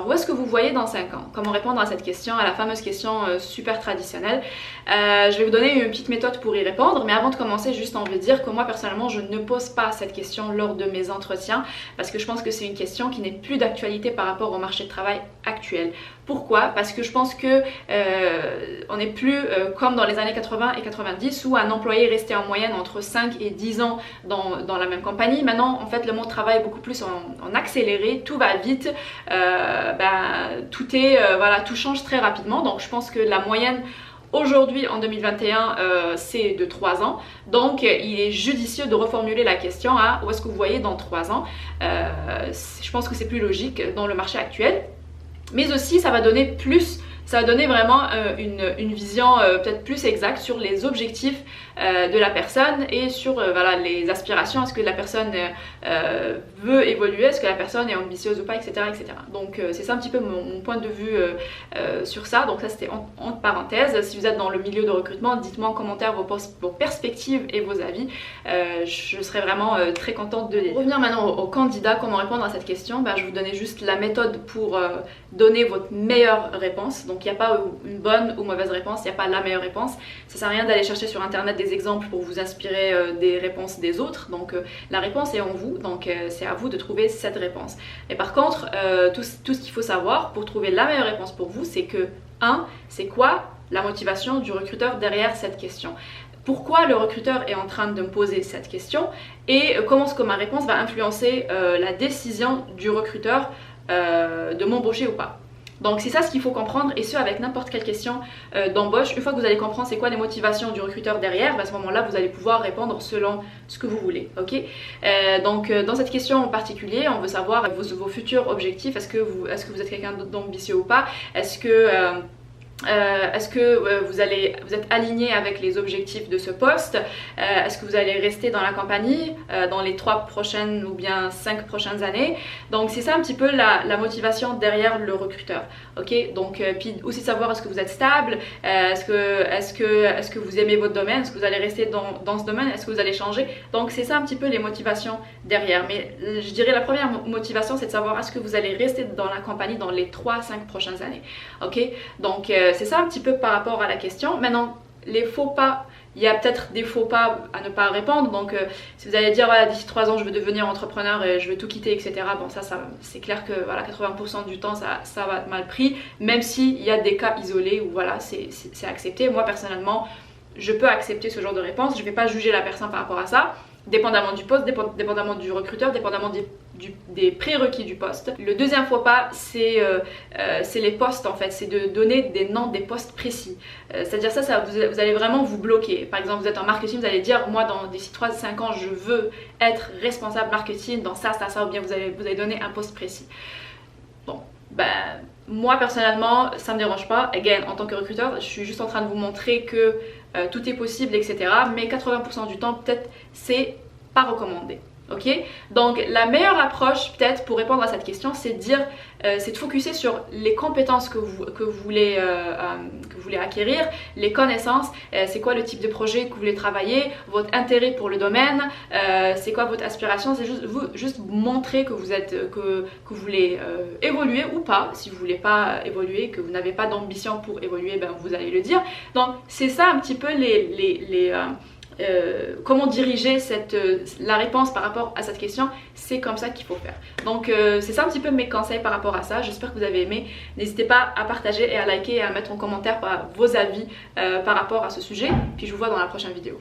Alors, où est-ce que vous voyez dans 5 ans? Comment répondre à cette question, à la fameuse question super traditionnelle? Je vais vous donner une petite méthode pour y répondre, mais avant de commencer, juste envie de dire que moi personnellement, je ne pose pas cette question lors de mes entretiens parce que je pense que c'est une question qui n'est plus d'actualité par rapport au marché de travail actuel. Pourquoi? Parce que je pense que on n'est plus comme dans les années 80 et 90 où un employé restait en moyenne entre 5 et 10 ans dans la même compagnie. Maintenant, en fait, le monde travaille beaucoup plus en accéléré, tout va vite, tout change très rapidement. Donc, je pense que la moyenne aujourd'hui, en 2021, c'est de 3 ans. Donc, il est judicieux de reformuler la question à où est-ce que vous voyez dans 3 ans. Je pense que c'est plus logique dans le marché actuel. Mais aussi, ça va donner vraiment une vision peut-être plus exacte sur les objectifs de la personne et sur les aspirations. Est-ce que la personne veut évoluer, est-ce que la personne est ambitieuse ou pas, etc. etc. Donc c'est ça un petit peu mon point de vue sur ça. Donc ça c'était entre parenthèses. Si vous êtes dans le milieu de recrutement, dites-moi en commentaire vos perspectives et vos avis. Je serais vraiment très contente de les lire. Revenir maintenant aux candidats, comment répondre à cette question. Je vous donnais juste la méthode pour donner votre meilleure réponse. Donc il n'y a pas une bonne ou mauvaise réponse, il n'y a pas la meilleure réponse. Ça sert à rien d'aller chercher sur internet des exemples pour vous inspirer des réponses des autres. Donc la réponse est en vous, donc c'est à vous de trouver cette réponse. Et par contre, tout ce qu'il faut savoir pour trouver la meilleure réponse pour vous, c'est que c'est quoi la motivation du recruteur derrière cette question? Pourquoi le recruteur est en train de me poser cette question et comment est-ce que ma réponse va influencer la décision du recruteur de m'embaucher ou pas. Donc c'est ça ce qu'il faut comprendre, et ce avec n'importe quelle question d'embauche. Une fois que vous allez comprendre c'est quoi les motivations du recruteur derrière, à ce moment là vous allez pouvoir répondre selon ce que vous voulez. Ok, donc dans cette question en particulier, on veut savoir vos futurs objectifs. Est-ce que vous êtes quelqu'un d'ambitieux ou pas? Est-ce que vous êtes aligné avec les objectifs de ce poste? Est-ce que vous allez rester dans la compagnie dans les 3 prochaines ou bien 5 prochaines années? Donc c'est ça un petit peu la motivation derrière le recruteur. Ok, donc puis aussi savoir est-ce que vous êtes stable, est-ce que vous aimez votre domaine, est-ce que vous allez rester dans ce domaine, est-ce que vous allez changer? Donc c'est ça un petit peu les motivations derrière. Mais je dirais la première motivation c'est de savoir est-ce que vous allez rester dans la compagnie dans les 3-5 prochaines années. Ok, donc c'est ça un petit peu par rapport à la question. Maintenant, les faux pas, il y a peut-être des faux pas à ne pas répondre. Donc si vous allez dire voilà, d'ici 3 ans je veux devenir entrepreneur et je veux tout quitter, etc. Bon ça c'est clair que voilà, 80% du temps ça va être mal pris, même s'il y a des cas isolés où voilà, c'est accepté. Moi personnellement je peux accepter ce genre de réponse, je ne vais pas juger la personne par rapport à ça, dépendamment du poste, dépendamment du recruteur, dépendamment des prérequis du poste. Le deuxième faux pas, c'est les postes en fait, c'est de donner des noms des postes précis. C'est-à-dire vous allez vraiment vous bloquer. Par exemple, vous êtes en marketing, vous allez dire moi d'ici 3-5 ans, je veux être responsable marketing dans ça, ou bien vous allez donner un poste précis. Bon, moi personnellement, ça me dérange pas. Again, en tant que recruteur, je suis juste en train de vous montrer que tout est possible, etc. Mais 80% du temps, peut-être, c'est pas recommandé. Ok, donc la meilleure approche peut-être pour répondre à cette question, c'est de focuser sur les compétences que vous voulez acquérir, les connaissances, c'est quoi le type de projet que vous voulez travailler, votre intérêt pour le domaine, c'est quoi votre aspiration. C'est juste montrer que vous voulez évoluer ou pas. Si vous voulez pas évoluer, que vous n'avez pas d'ambition pour évoluer, vous allez le dire. Donc c'est ça un petit peu comment diriger la réponse par rapport à cette question. C'est comme ça qu'il faut faire. Donc c'est ça un petit peu mes conseils par rapport à ça. J'espère que vous avez aimé. N'hésitez pas à partager et à liker et à mettre en commentaire vos avis par rapport à ce sujet. Puis je vous vois dans la prochaine vidéo.